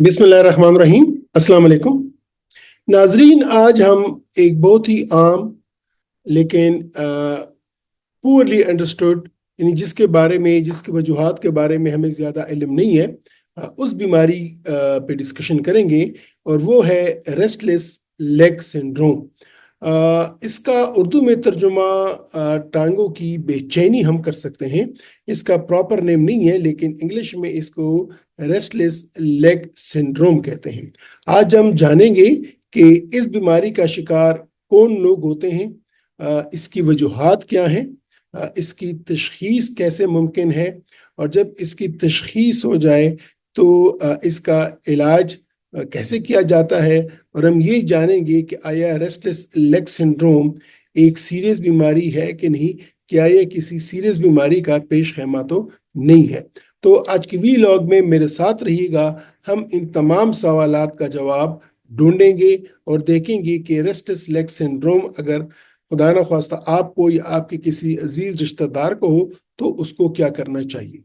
बिस्मिल्लाहिर्रहमानिर्रहीम। अस्सलाम वालेकुम नाजरीन। आज हम एक बहुत ही आम लेकिन पुअरली अंडरस्टूड यानी जिसकी वजूहात के बारे में हमें ज़्यादा इल्म नहीं है, उस बीमारी पे डिस्कशन करेंगे और वो है रेस्टलेस लेग सिंड्रोम। इसका उर्दू में तर्जुमा टांगों की बेचैनी हम कर सकते हैं। इसका प्रॉपर नेम नहीं है लेकिन इंग्लिश में इसको रेस्टलेस लेग सिंड्रोम कहते हैं। आज हम जानेंगे कि इस बीमारी का शिकार कौन लोग होते हैं, इसकी वजूहात क्या हैं, इसकी तशखीस कैसे मुमकिन है, और जब इसकी तशखीस हो जाए तो इसका इलाज कैसे किया जाता है, और हम ये जानेंगे कि आया रेस्टलेस लेग सिंड्रोम एक सीरियस बीमारी है कि नहीं, क्या ये किसी सीरियस बीमारी का पेश खैमा तो नहीं है। तो आज की वीलॉग में मेरे साथ रहिएगा, हम इन तमाम सवालात का जवाब ढूंढेंगे और देखेंगे कि रेस्टलेस लेग सिंड्रोम अगर खुदा न ख्वास्ता आपको या आपके किसी अजीज रिश्तेदार को हो तो उसको क्या करना चाहिए।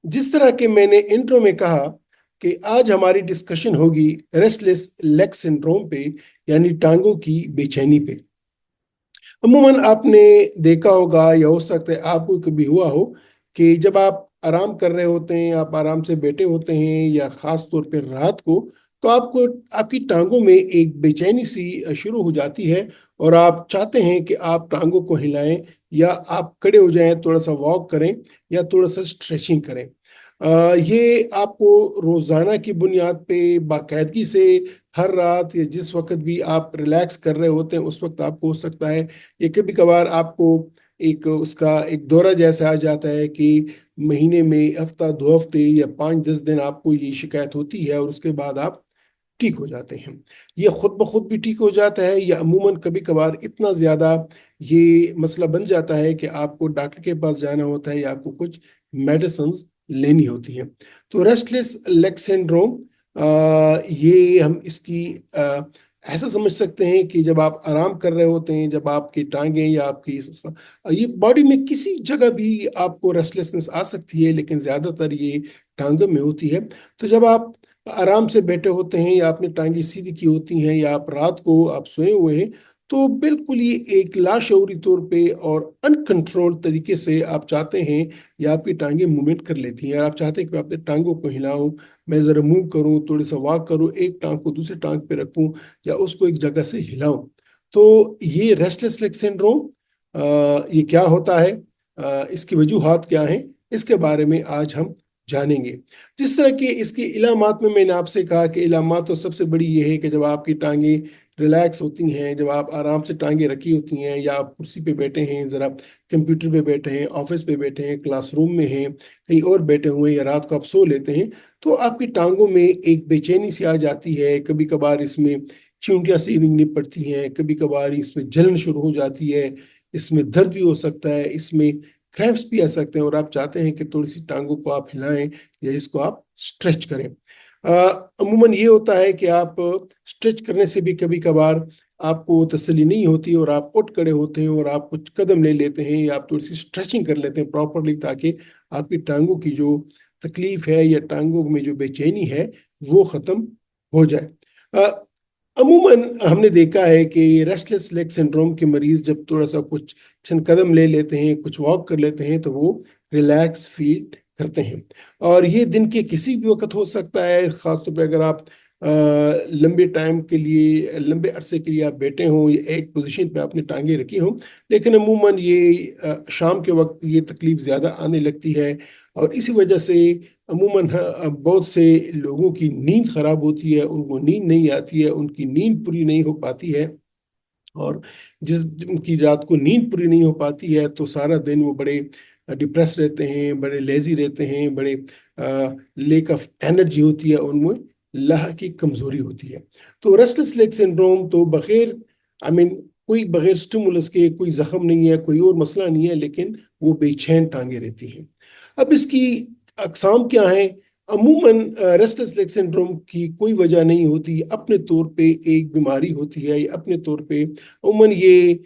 जिस तरह के मैंने इंट्रो में कहा कि आज हमारी डिस्कशन होगी रेस्टलेस लेग सिंड्रोम पे, यानी टांगों की बेचैनी पे। अमूमन आपने देखा होगा या हो सकता है आपको कभी हुआ हो कि जब आप आराम कर रहे होते हैं, आप आराम से बैठे होते हैं या ख़ास तौर पर रात को, तो आपको आपकी टांगों में एक बेचैनी सी शुरू हो जाती है और आप चाहते हैं कि आप टांगों को हिलाएं या आप खड़े हो जाएं, थोड़ा सा वॉक करें या थोड़ा सा स्ट्रेचिंग करें। ये आपको रोज़ाना की बुनियाद पे बाकायदगी से हर रात या जिस वक्त भी आप रिलैक्स कर रहे होते हैं उस वक्त आपको हो सकता है। ये कभी कभार आपको एक उसका एक दौरा जैसा आ जाता है कि महीने में हफ्ता 2 हफ्ते या 5-10 दिन आपको ये शिकायत होती है और उसके बाद आप ठीक हो जाते हैं। ये खुद ब खुद भी ठीक हो जाता है या अमूमन कभी कभार इतना ज़्यादा ये मसला बन जाता है कि आपको डॉक्टर के पास जाना होता है या आपको कुछ मेडिसिन लेनी होती है। तो रेस्टलेस लेग सिंड्रोम, ये हम इसकी ऐसा समझ सकते हैं कि जब आप आराम कर रहे होते हैं, जब आपकी टांगें या आपकी ये बॉडी में किसी जगह भी आपको रेस्टलेसनेस आ सकती है, लेकिन ज़्यादातर ये टांगों में होती है। तो जब आप आराम से बैठे होते हैं या आपने टांगें सीधी की होती हैं या आप रात को आप सोए हुए हैं, तो बिल्कुल ये एक लाशऊरी तौर पे और अनकंट्रोल तरीके से आप चाहते हैं या आपकी टांगें मूवमेंट कर लेती हैं और आप चाहते हैं कि मैं अपने टांगों को हिलाऊं, मैं ज़रा मूव करूं, थोड़ी सा वॉक करूं, एक टांग को दूसरी टांग पे रखूं या उसको एक जगह से हिलाऊं। तो ये रेस्टलेस लेग सिंड्रोम ये क्या होता है, इसकी वजूहात क्या हैं, इसके बारे में आज हम जानेंगे। जिस तरह की इसकी इलामात में मैंने आपसे कहा कि इलामात तो सबसे बड़ी ये है कि जब आपकी टांगें रिलैक्स होती हैं, जब आप आराम से टांगें रखी होती हैं या आप कुर्सी पे बैठे हैं, ज़रा कंप्यूटर पे बैठे हैं, ऑफिस पे बैठे हैं, क्लासरूम में हैं, कहीं और बैठे हुए हैं या रात को आप सो लेते हैं, तो आपकी टांगों में एक बेचैनी सी आ जाती है। कभी कभार इसमें चींटियाँ सी रेंगनी पड़ती हैं, कभी कभार इसमें जलन शुरू हो जाती है, इसमें दर्द भी हो सकता है, इसमें क्रैम्प्स भी आ सकते हैं और आप चाहते हैं कि थोड़ी सी टांगों को आप हिलाएं या इसको आप स्ट्रेच करें। अमूमन ये होता है कि आप स्ट्रेच करने से भी कभी कभार आपको तसल्ली नहीं होती और आप उठ खड़े होते हैं और आप कुछ कदम ले लेते हैं या आप थोड़ी सी स्ट्रेचिंग कर लेते हैं प्रॉपरली, ताकि आपकी टांगों की जो तकलीफ है या टांगों में जो बेचैनी है वो ख़त्म हो जाए। अमूमन हमने देखा है कि रेस्टलेस लेग सिंड्रोम के मरीज जब थोड़ा सा कुछ चंद कदम ले लेते हैं, कुछ वॉक कर लेते हैं, तो वो रिलैक्स फील करते हैं। और ये दिन के किसी भी वक्त हो सकता है, ख़ासतौर पे अगर आप लंबे टाइम के लिए, लंबे अरसे के लिए आप बैठे हों या एक पोजीशन पे आपने टांगे रखी हों। लेकिन अमूमन ये शाम के वक्त ये तकलीफ ज़्यादा आने लगती है और इसी वजह से अमूमन बहुत से लोगों की नींद ख़राब होती है, उनको नींद नहीं आती है, उनकी नींद पूरी नहीं हो पाती है। और जिस उनकी रात को नींद पूरी नहीं हो पाती है तो सारा दिन वो बड़े डिप्रेस रहते हैं, बड़े लेजी रहते हैं, बड़े लेक ऑफ एनर्जी होती है उनमें, लाह की कमज़ोरी होती है। तो रेस्टलेस लेग सिंड्रोम तो बग़ैर कोई बगैर स्टिमुलस के कोई जख्म नहीं है, कोई और मसला नहीं है, लेकिन वो बेचैन टांगे रहती हैं। अब इसकी अकसाम क्या हैं? अमूमन रेस्टलेस लेग सिंड्रोम की कोई वजह नहीं होती, अपने तौर पे एक बीमारी होती है, या अपने तौर पे अमूमन ये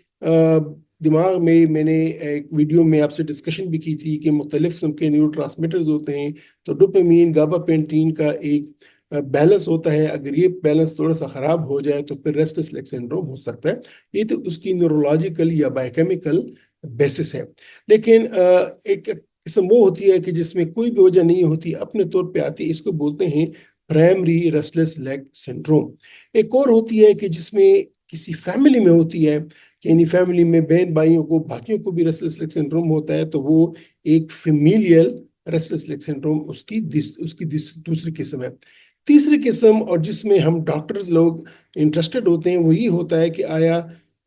दिमाग में, मैंने एक वीडियो में आपसे डिस्कशन भी की थी कि मुख्तलिफ किस्म के न्यूरो ट्रांसमीटर्स होते हैं, तो डोपामीन गाबापेंटीन का एक बैलेंस होता है। अगर ये बैलेंस थोड़ा सा ख़राब हो जाए तो फिर रेस्टलेस लेग सिंड्रोम हो सकता है। ये तो उसकी न्यूरोलॉजिकल या बायोकेमिकल बेसिस है। लेकिन एक किस्म वो होती है कि जिसमें कोई भी वजह नहीं होती, अपने तौर पे आती है, इसको बोलते हैं प्राइमरी रेस्टलेस लेग सिंड्रोम। एक और होती है कि जिसमें किसी फैमिली में होती है, कि यानी फैमिली में बहन भाइयों को, बाकियों को भी रेस्टलेस लेग सिंड्रोम होता है, तो वो एक फेमिलियल रेस्टलेस लेग सिंड्रोम उसकी दूसरी किस्म है। तीसरी किस्म, और जिसमें हम डॉक्टर्स लोग इंटरेस्टेड होते हैं, वो ये होता है कि आया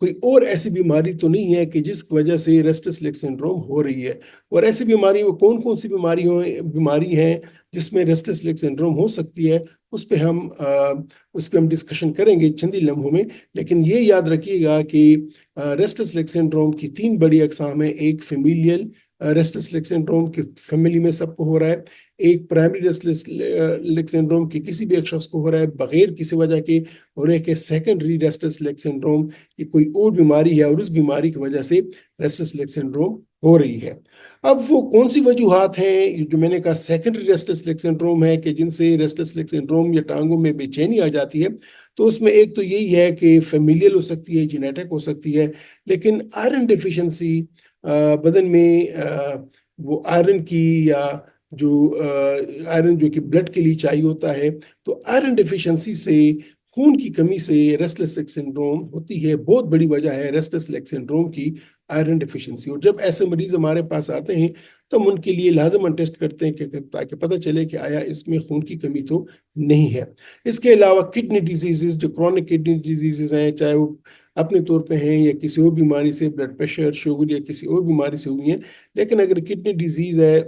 कोई और ऐसी बीमारी तो नहीं है कि जिस वजह से रेस्टलेस लेग सिंड्रोम हो रही है। और ऐसी बीमारी, वो कौन कौन सी बीमारी हैं जिसमें रेस्टलेस लेग सिंड्रोम हो सकती है, उस पर हम डिस्कशन करेंगे चंद ही लम्हों में। लेकिन ये याद रखिएगा कि रेस्टलेस लेग सिंड्रोम की तीन बड़ी अकसाम है। एक फेमिलियल रेस्टलेस लेग सिंड्रोम की फैमिली में सबको हो रहा है, एक प्राइमरी रेस्टलेस लेग सिंड्रोम की किसी भी एक शख्स को हो रहा है बगैर किसी वजह के, और एक है सेकेंडरी रेस्टलेस लेग सिंड्रोम की कोई और बीमारी है और उस बीमारी की वजह से रेस्टलेस लेग सिंड्रोम हो रही है। अब वो कौन सी वजूहात हैं? जो मैंने कहा सेकेंडरी रेस्टलेस लेग सिंड्रोम है कि जिनसे रेस्टलेस लेग सिंड्रोम या टांगों में बेचैनी आ जाती है, तो उसमें एक तो यही है कि फेमिलियल हो सकती है, जेनेटिक हो सकती है। लेकिन आयरन डिफिशिएंसी, बदन में वो आयरन की, या जो आयरन जो कि ब्लड के लिए चाहिए होता है, तो आयरन डिफिशिएंसी से, खून की कमी से रेस्टलेस लेग सिंड्रोम होती है। बहुत बड़ी वजह है रेस्टलेस लेग सिंड्रोम की आयरन डिफिशिएंसी। और जब ऐसे मरीज हमारे पास आते हैं तो हम उनके लिए लाजमन टेस्ट करते हैं कि ताकि पता चले कि आया इसमें खून की कमी तो नहीं है। इसके अलावा किडनी डिजीजेज, जो क्रॉनिक किडनी डिजीजेज हैं, चाहे वो अपने तौर पे हैं या किसी और बीमारी से, ब्लड प्रेशर, शुगर या किसी और बीमारी से हुई हैं, लेकिन अगर किडनी डिजीज है,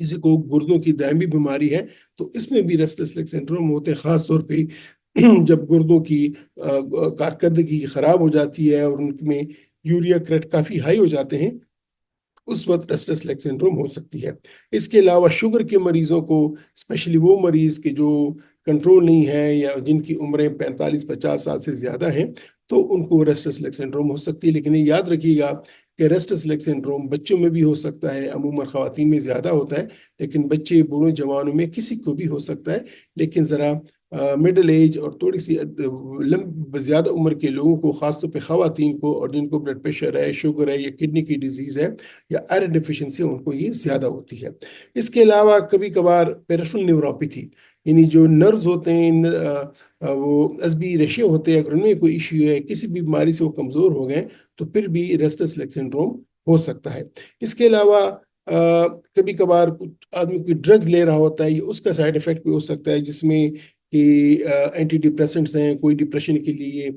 किसी को गुर्दों की दायमी बीमारी है, तो इसमें भी रेस्टलेस लेग सिंड्रोम होते हैं। खास तौर पे जब गुर्दों की कारकर्दगी खराब हो जाती है और उनमें यूरिया क्रेट काफी हाई हो जाते हैं, उस वक्त रेस्टलेस लेग सिंड्रोम हो सकती है। इसके अलावा शुगर के मरीजों को, स्पेशली वो मरीज के जो कंट्रोल नहीं है या जिनकी उम्रें 45-50 साल से ज्यादा हैं, तो उनको रेस्टलेस लेग सिंड्रोम हो सकती है। लेकिन ये याद रखिएगा कि रेस्टलेस लेग सिंड्रोम बच्चों में भी हो सकता है, अमूमन खवातीन में ज्यादा होता है, लेकिन बच्चे, बूढ़ों, जवानों में किसी को भी हो सकता है। लेकिन जरा मिडिल एज और थोड़ी सी ज्यादा उम्र के लोगों को, खासतौर पे खवातीन को, और जिनको ब्लड प्रेशर है, शुगर है या किडनी की डिजीज है या आयरन डिफिशिएंसी, उनको ये ज्यादा होती है। इसके अलावा कभी कभार पेरिफेरल न्यूरोपैथी, यानी जो नर्व्स होते हैं, वो एसबी रेशियो होते हैं, अगर उनमें कोई इश्यू है, किसी भी बीमारी से वो कमजोर हो गए, तो फिर भी रेस्टलेस लेग सिंड्रोम हो सकता है। इसके अलावा कभी कभार कुछ आदमी कोई ड्रग्स ले रहा होता है, उसका साइड इफेक्ट भी हो सकता है, जिसमें कि एंटी डिप्रेसेंट्स हैं, कोई डिप्रेशन के लिए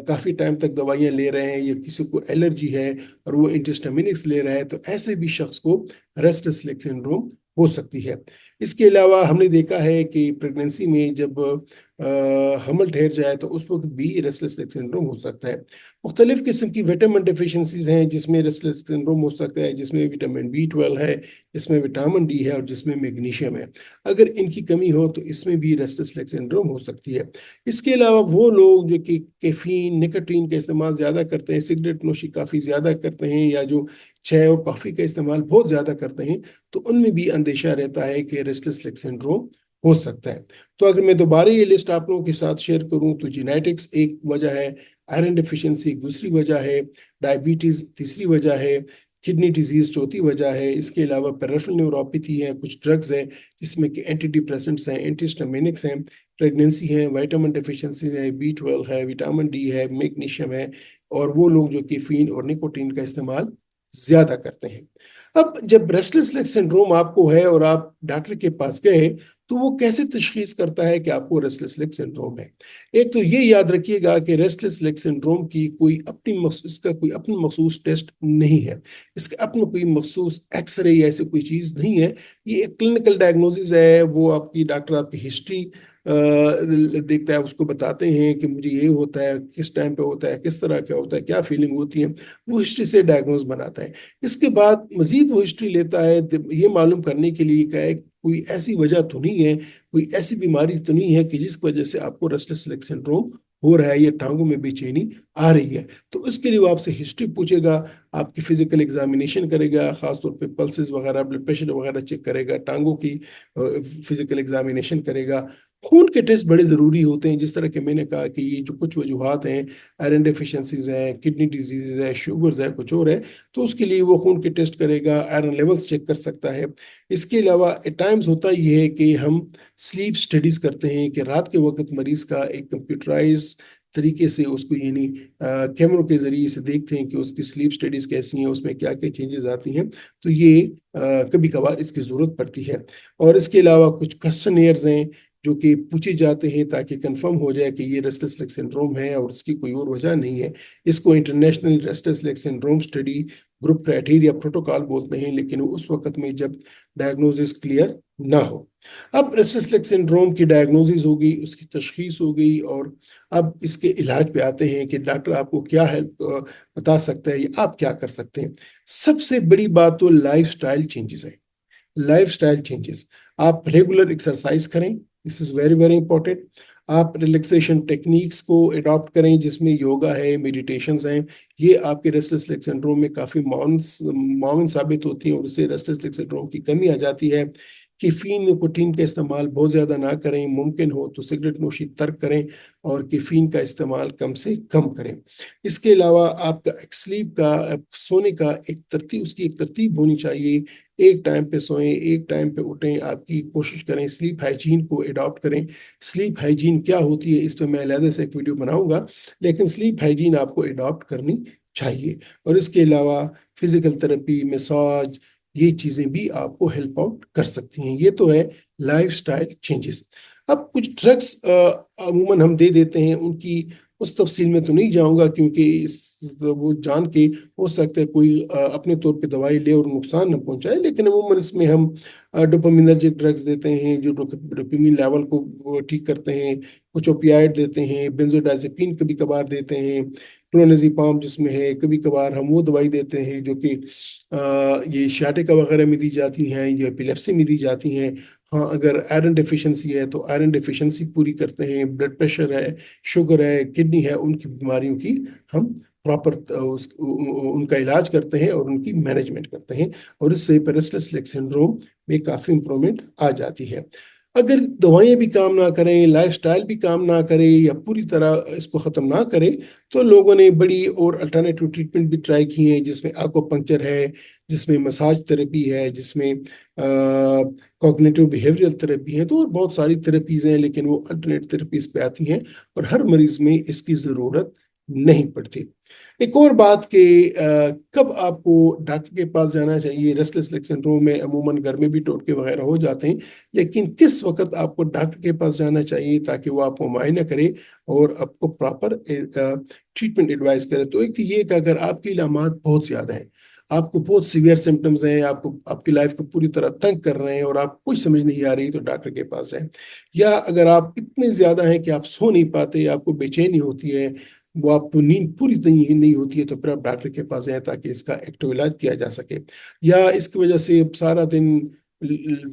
काफ़ी टाइम तक दवाइयाँ ले रहे हैं, या किसी को एलर्जी है और वो एंटीहिस्टामिनिक्स ले रहा है, तो ऐसे भी शख्स को रेस्टलेस लेग सिंड्रोम हो सकती है। इसके अलावा हमने देखा है कि प्रेगनेंसी में जब हमल ठहर जाए तो उस वक्त भी रेस्टलेस लेग सिंड्रोम हो सकता है। मुख्तलिफ किस्म की विटामिन डिफिशेंसीज हैं जिसमें रेस्टलेस सिंड्रोम हो सकता है, जिसमें विटामिन B12 है, जिसमें विटामिन D है और जिसमें मैग्नीशियम है। अगर इनकी कमी हो तो इसमें भी रेस्टलेस लेग सिंड्रोम हो सकती है। इसके अलावा वो लोग जो कि कैफीन, निकोटीन का इस्तेमाल ज़्यादा करते हैं, सिगरेट नोशी काफ़ी ज़्यादा करते हैं, या जो चाय और कॉफ़ी का इस्तेमाल बहुत ज़्यादा करते हैं, तो उनमें भी अंदेशा रहता है कि रेस्टलेस लेग सिंड्रोम हो सकता है। तो अगर मैं दोबारा ये लिस्ट आप लोगों के साथ शेयर करूं, तो जेनेटिक्स एक वजह है, आयरन डिफिशिएंसी एक दूसरी वजह है, डायबिटीज तीसरी वजह है, किडनी डिजीज चौथी वजह है। इसके अलावा पेरिफेरल न्यूरोपैथी है, कुछ ड्रग्स हैं जिसमें कि एंटी डिप्रेसेंट्स हैं, एंटीहिस्टामिनिक्स हैं, प्रेगनेंसी है, विटामिन डिफिशिएंसी है, B12 है, विटामिन D है, मैग्नीशियम है, और वो लोग जो कैफीन और निकोटीन का इस्तेमाल ज्यादा करते हैं। अब जब रेस्टलेस लेग सिंड्रोम आपको है और आप डॉक्टर के पास गए, तो वो कैसे तशखीस करता है कि आपको रेस्टलेस लेग सिंड्रोम है? एक तो ये याद रखिएगा कि रेस्टलेस लेग सिंड्रोम की कोई इसका कोई अपनी मखसूस टेस्ट नहीं है, इसका अपना कोई मखसूस एक्सरे या ऐसी कोई चीज़ नहीं है। ये एक क्लिनिकल डायग्नोसिस है, वो आपकी डॉक्टर आपकी हिस्ट्री دیکھتا ہے, اس کو بتاتے ہیں کہ مجھے یہ ہوتا ہے, کس ٹائم پہ ہوتا ہے, کس طرح کیا ہوتا ہے, کیا فیلنگ ہوتی ہے, وہ ہسٹری سے ڈائگنوز بناتا ہے. اس کے بعد مزید وہ ہسٹری لیتا ہے یہ معلوم کرنے کے لیے کہ کوئی ایسی وجہ تو نہیں ہے, کوئی ایسی بیماری تو نہیں ہے کہ جس کی وجہ سے آپ کو ریسٹلیس لیگ سنڈروم ہو رہا ہے یا ٹانگوں میں بے چینی آ رہی ہے. تو اس کے لیے وہ آپ سے ہسٹری پوچھے گا, آپ کی فزیکل ایگزامینیشن کرے گا, خاص طور پہ پلسز وغیرہ, بلڈ پریشر وغیرہ چیک کرے گا, ٹانگوں کی فزیکل ایگزامینیشن کرے گا. خون کے ٹیسٹ بڑے ضروری ہوتے ہیں, جس طرح کہ میں نے کہا کہ یہ جو کچھ وجوہات ہیں, آئرن ڈیفیشنسیز ہیں, کڈنی ڈیزیز ہے, شوگرز ہے, کچھ اور ہے, تو اس کے لیے وہ خون کے ٹیسٹ کرے گا, آئرن لیولز چیک کر سکتا ہے. اس کے علاوہ ایٹ ٹائمز ہوتا یہ ہے کہ ہم سلیپ سٹڈیز کرتے ہیں کہ رات کے وقت مریض کا ایک کمپیوٹرائز طریقے سے اس کو یعنی کیمروں کے ذریعے سے دیکھتے ہیں کہ اس کی سلیپ سٹڈیز کیسی ہیں, اس میں کیا کیا چینجز آتی ہیں. تو یہ کبھی کبھار اس کی ضرورت پڑتی ہے. اور اس کے علاوہ کچھ کوسچنیئرز ہیں جو کہ پوچھے جاتے ہیں تاکہ کنفرم ہو جائے کہ یہ ریسٹلیس لیگ سنڈروم ہے اور اس کی کوئی اور وجہ نہیں ہے. اس کو international restless league syndrome study group criteria protocol بولتے ہیں, لیکن اس وقت میں جب ڈائگنوزس کلیئر نہ ہو. اب ریسٹلیس لیگ سنڈروم کی ڈائگنوزس ہو گئی, اس کی تشخیص ہو گئی, اور اب اس کے علاج پہ آتے ہیں کہ ڈاکٹر آپ کو کیا ہیلپ بتا سکتا ہے یا آپ کیا کر سکتے ہیں. سب سے بڑی بات تو لائف سٹائل چینجز ہے. لائف سٹائل چینجز, آپ ریگولر ایکسرسائز کریں, دس از ویری ویری امپورٹنٹ. آپ ریلیکسیشن ٹیکنیکس کو اڈاپٹ کریں, جس میں یوگا ہے, میڈیٹیشنز ہیں. یہ آپ کے ریسٹلیس لیگ سنڈروم میں کافی معاون ثابت ہوتی ہیں, اور اس سے ریسٹلیس لیگ سنڈروم کی کمی آ جاتی ہے. کیفین نکوٹین کا استعمال بہت زیادہ نہ کریں, ممکن ہو تو سگریٹ نوشی ترک کریں, اور کیفین کا استعمال کم سے کم کریں. اس کے علاوہ آپ کا سلیپ کا, سونے کا ایک ترتیب, اس کی ایک ترتیب ہونی چاہیے. ایک ٹائم پہ سوئیں, ایک ٹائم پہ اٹھیں, آپ کی کوشش کریں سلیپ ہائیجین کو اڈاپٹ کریں. سلیپ ہائیجین کیا ہوتی ہے اس پہ میں علیحدہ سے ایک ویڈیو بناؤں گا, لیکن سلیپ ہائیجین آپ کو اڈاپٹ کرنی چاہیے. اور اس کے علاوہ فزیکل تھراپی, مساج, یہ چیزیں بھی آپ کو ہیلپ آؤٹ کر سکتی ہیں. یہ تو ہے لائف سٹائل چینجز. اب کچھ ڈرگس عموماً ہم دے دیتے ہیں, ان کی اس تفصیل میں تو نہیں جاؤں گا, کیونکہ وہ جان کے ہو سکتا ہے کوئی اپنے طور پہ دوائی لے اور نقصان نہ پہنچائے, لیکن عموماً اس میں ہم ڈوپامینرجک ڈرگس دیتے ہیں جو ڈوپامین لیول کو ٹھیک کرتے ہیں. کچھ اوپیائڈ دیتے ہیں, بینزوڈازپین کبھی کبھار دیتے ہیں, کلونازیپام جس میں ہے, کبھی کبھار ہم وہ دوائی دیتے ہیں جو کہ یہ شیاٹیکا وغیرہ میں دی جاتی ہیں یا ایپیلیپسی میں دی جاتی ہیں. ہاں, اگر آئرن ڈیفیشنسی ہے تو آئرن ڈیفیشنسی پوری کرتے ہیں. بلڈ پریشر ہے, شوگر ہے, کڈنی ہے, ان کی بیماریوں کی ہم پراپر ان کا علاج کرتے ہیں اور ان کی مینجمنٹ کرتے ہیں, اور اس سے ریسٹلیس لیگ سنڈروم میں کافی امپرومنٹ آ جاتی ہے. اگر دوائیں بھی کام نہ کریں, لائف سٹائل بھی کام نہ کرے, یا پوری طرح اس کو ختم نہ کرے, تو لوگوں نے بڑی اور الٹرنیٹیو ٹریٹمنٹ بھی ٹرائی کی ہیں, جس میں آکو پنکچر ہے, جس میں مساج تھراپی ہے, جس میں کوگنیٹو بیہیویئرل تھراپی ہے. تو اور بہت ساری تھراپیز ہیں, لیکن وہ الٹرنیٹ تھراپیز پہ آتی ہیں, اور ہر مریض میں اس کی ضرورت نہیں پڑتی. ایک اور بات کہ کب آپ کو ڈاکٹر کے پاس جانا چاہیے. ریسٹلیس لیگ سنڈروم میں عموماً گھر میں بھی ٹوٹکے وغیرہ ہو جاتے ہیں, لیکن کس وقت آپ کو ڈاکٹر کے پاس جانا چاہیے تاکہ وہ آپ کو معائنہ کرے اور آپ کو پراپر ٹریٹمنٹ ایڈوائز کرے. تو ایک تو یہ کہ اگر آپ کی علامات بہت زیادہ ہیں, آپ کو بہت سیویئر سمٹمز ہیں, آپ کی لائف کو پوری طرح تنگ کر رہے ہیں, اور آپ کچھ سمجھ نہیں آ رہی, تو ڈاکٹر کے پاس جائیں. یا اگر آپ اتنے زیادہ ہیں کہ آپ سو نہیں پاتے, آپ کو بے چینی ہوتی ہے, وہ آپ کو نیند پوری نہیں ہوتی ہے, تو پھر آپ ڈاکٹر کے پاس جائیں تاکہ اس کا ایکٹیو علاج کیا جا سکے. یا اس کی وجہ سے سارا دن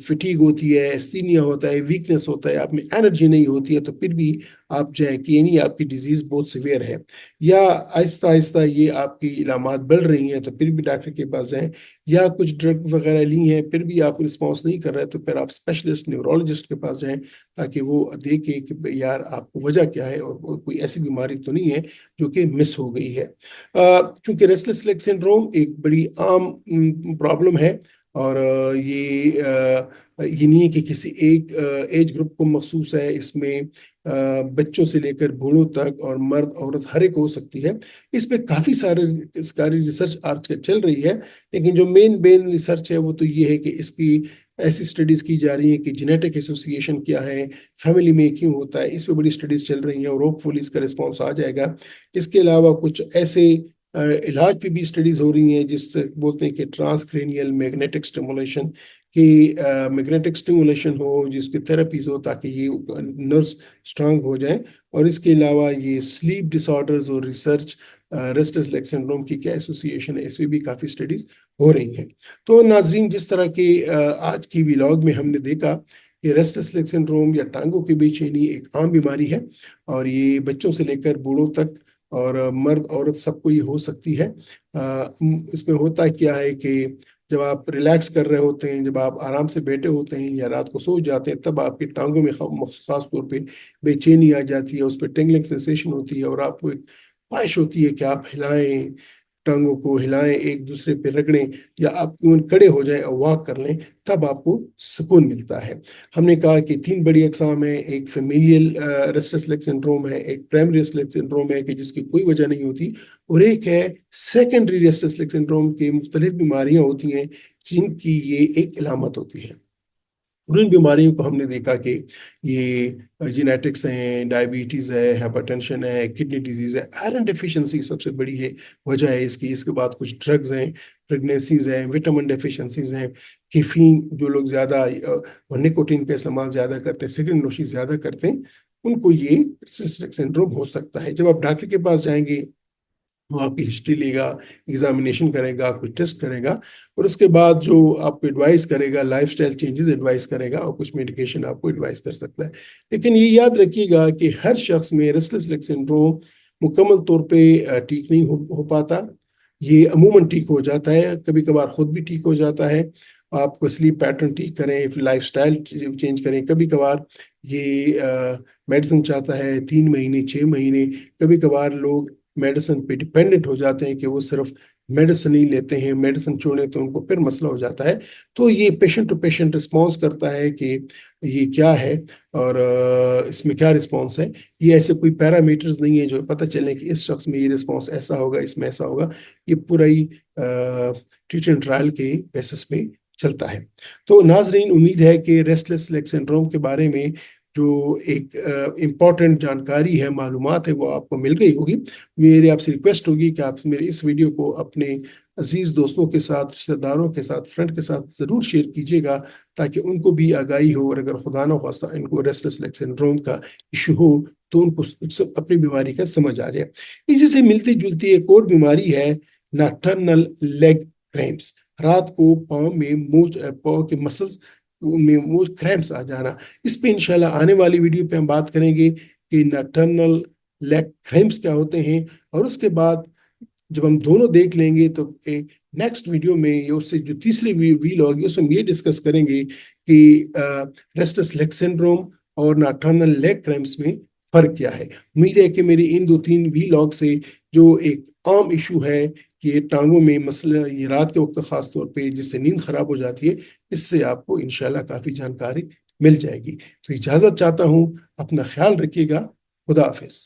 فٹیگ ہوتی ہے, استینیا ہوتا ہے, ویکنس ہوتا ہے, آپ میں انرجی نہیں ہوتی ہے, تو پھر بھی آپ جائیں کہ یعنی آپ کی ڈیزیز بہت سیویئر ہے. یا آہستہ آہستہ یہ آپ کی علامات بڑھ رہی ہیں, تو پھر بھی ڈاکٹر کے پاس جائیں. یا کچھ ڈرگ وغیرہ لی ہیں, پھر بھی آپ رسپانس نہیں کر رہے, تو پھر آپ اسپیشلسٹ نیورولوجسٹ کے پاس جائیں تاکہ وہ دیکھیں کہ یار آپ کو وجہ کیا ہے, اور کوئی ایسی بیماری تو نہیں ہے جو کہ مس ہو گئی ہے. چونکہ ریسٹلیس لیگ سنڈروم ایک بڑی عام پرابلم ہے, اور یہ نہیں ہے کہ کسی ایک ایج گروپ کو مخصوص ہے. اس میں بچوں سے لے کر بوڑھوں تک اور مرد عورت ہر ایک ہو سکتی ہے. اس پہ کافی ساری ریسرچ آج کل چل رہی ہے, لیکن جو مین ریسرچ ہے وہ تو یہ ہے کہ اس کی ایسی اسٹڈیز کی جا رہی ہیں کہ جینیٹک ایسوسیشن کیا ہے, فیملی میں کیوں ہوتا ہے, اس پہ بڑی اسٹڈیز چل رہی ہیں, اور ہوپ فلی اس کا رسپانس آ جائے گا. اس کے علاوہ کچھ ایسے علاج پہ بھی اسٹڈیز ہو رہی ہیں جس سے بولتے ہیں کہ ٹرانس کرینیل میگنیٹک اسٹیمولیشن, کہ میگنیٹک اسٹیمولیشن ہو، جس کی تھراپیز ہو تاکہ یہ نرس اسٹرانگ ہو جائیں. اور اس کے علاوہ یہ سلیپ ڈس آرڈرز اور ریسرچ ریسٹلیس لیگ سنڈروم کی کیا ایسوسیشن ہے، اس میں بھی کافی اسٹڈیز ہو رہی ہیں. تو ناظرین، جس طرح کے آج کی ویلاگ میں ہم نے دیکھا کہ ریسٹلیس لیگ سنڈروم یا ٹانگوں کی بے چینی ایک عام بیماری ہے، اور یہ بچوں سے لے کر بوڑھوں تک اور مرد عورت سب کو یہ ہو سکتی ہے. اس میں ہوتا کیا ہے کہ جب آپ ریلیکس کر رہے ہوتے ہیں، جب آپ آرام سے بیٹھے ہوتے ہیں یا رات کو سو جاتے ہیں، تب آپ کی ٹانگوں میں خاص طور پہ بے چینی آ جاتی ہے، اس پہ ٹنگلنگ سینسیشن ہوتی ہے، اور آپ کو ایک خواہش ہوتی ہے کہ آپ ہلائیں، ٹانگوں کو ہلائیں، ایک دوسرے پہ رگڑیں، یا آپ ایون کھڑے ہو جائیں اور واک کر لیں، تب آپ کو سکون ملتا ہے. ہم نے کہا کہ 3 بڑی اقسام ہیں. ایک فیمیلیل ریسٹلیس لیگ سنڈروم ہے، ایک پرائمری ریسٹلیس لیگ سنڈروم ہے کہ جس کی کوئی وجہ نہیں ہوتی، اور ایک ہے سیکنڈری ریسٹلیس لیگ سنڈروم کی مختلف بیماریاں ہوتی ہیں جن کی یہ ایک علامت ہوتی ہے. اور ان بیماریوں کو ہم نے دیکھا کہ یہ جینیٹکس ہیں، ڈائبٹیز ہے، ہائپرٹینشن ہے، کڈنی ڈیزیز ہے، آئرن ڈیفیشنسی سب سے بڑی ہے وجہ ہے اس کی. اس کے بعد کچھ ڈرگز ہیں، پریگنینسیز ہیں، وٹامن ڈیفیشنسیز ہیں، کیفین جو لوگ زیادہ اور نکوٹین کا استعمال زیادہ کرتے ہیں، سگریٹ نوشی زیادہ کرتے ہیں، ان کو یہ سنڈروم ہو سکتا ہے. جب آپ ڈاکٹر کے پاس جائیں گے، وہ آپ کی ہسٹری لے گا، ایگزامینیشن کرے گا، کوئی ٹیسٹ کرے گا، اور اس کے بعد جو آپ کو ایڈوائز کرے گا، لائف سٹائل چینجز ایڈوائز کرے گا، اور کچھ میڈیکیشن آپ کو ایڈوائز کر سکتا ہے. لیکن یہ یاد رکھیے گا کہ ہر شخص میں ریسٹلیس لیگ سنڈروم مکمل طور پہ ٹھیک نہیں ہو پاتا. یہ عموماً ٹھیک ہو جاتا ہے، کبھی کبھار خود بھی ٹھیک ہو جاتا ہے. آپ کو سلیپ پیٹرن ٹھیک کریں، لائف سٹائل چینج کریں. کبھی کبھار یہ میڈیسن چاہتا ہے 3 مہینے، 6 مہینے. کبھی کبھار لوگ میڈیسن پہ ڈیپینڈنٹ ہو جاتے ہیں کہ وہ صرف میڈیسن ہی لیتے ہیں، میڈیسن چھوڑیں تو ان کو پھر مسئلہ ہو جاتا ہے. تو یہ پیشنٹ ٹو پیشنٹ رسپانس کرتا ہے کہ یہ کیا ہے اور اس میں کیا رسپانس ہے. یہ ایسے کوئی پیرامیٹرز نہیں ہے جو پتہ چلے کہ اس شخص میں یہ رسپانس ایسا ہوگا، اس میں ایسا ہوگا. یہ پورا ہی ٹریٹمنٹ ٹرائل کے بیسس پہ چلتا ہے. تو ناظرین، امید ہے کہ ریسٹلیس لیگ سنڈروم کے بارے میں جو ایک امپورٹنٹ جانکاری ہے، معلومات ہے، وہ آپ کو مل گئی ہوگی. میری آپ سے ریکویسٹ ہوگی کہ آپ میرے اس ویڈیو کو اپنے عزیز دوستوں کے ساتھ، رشتہ داروں کے ساتھ، فرینڈ کے ساتھ ضرور شیئر کیجیے گا، تاکہ ان کو بھی آگاہی ہو، اور اگر خدا نہ خواستہ ان کو ریسٹلیس لیگ سنڈروم کا ایشو ہو تو ان کو اپنی بیماری کا سمجھ آ جائے. اسی سے ملتی جلتی ایک اور بیماری ہے ناکٹرنل لیگ کریمپس. رات کو پاؤں کے مسلز میں کریمپس آ جانا. اس پہ انشاءاللہ آنے والی ویڈیو پہ ہم بات کریں گے کہ ناکٹرنل لیگ کریمپس کیا ہوتے ہیں. اور اس کے بعد جب ہم دونوں دیکھ لیں گے تو نیکسٹ ویڈیو میں اس سے جو تیسری ویل ہوگی اس میں ہم یہ ڈسکس کریں گے کہ ریسٹلیس لیگ سنڈروم اور ناکٹرنل لیگ کریمپس میں فرق کیا ہے. امید ہے کہ میری ان 2-3 ویلاگ سے جو ایک عام ایشو ہے کہ ٹانگوں میں مسئلہ یہ رات کے وقت خاص طور پہ جس سے نیند خراب ہو جاتی ہے، اس سے آپ کو انشاءاللہ کافی جانکاری مل جائے گی. تو اجازت چاہتا ہوں، اپنا خیال رکھیے گا. خدا حافظ.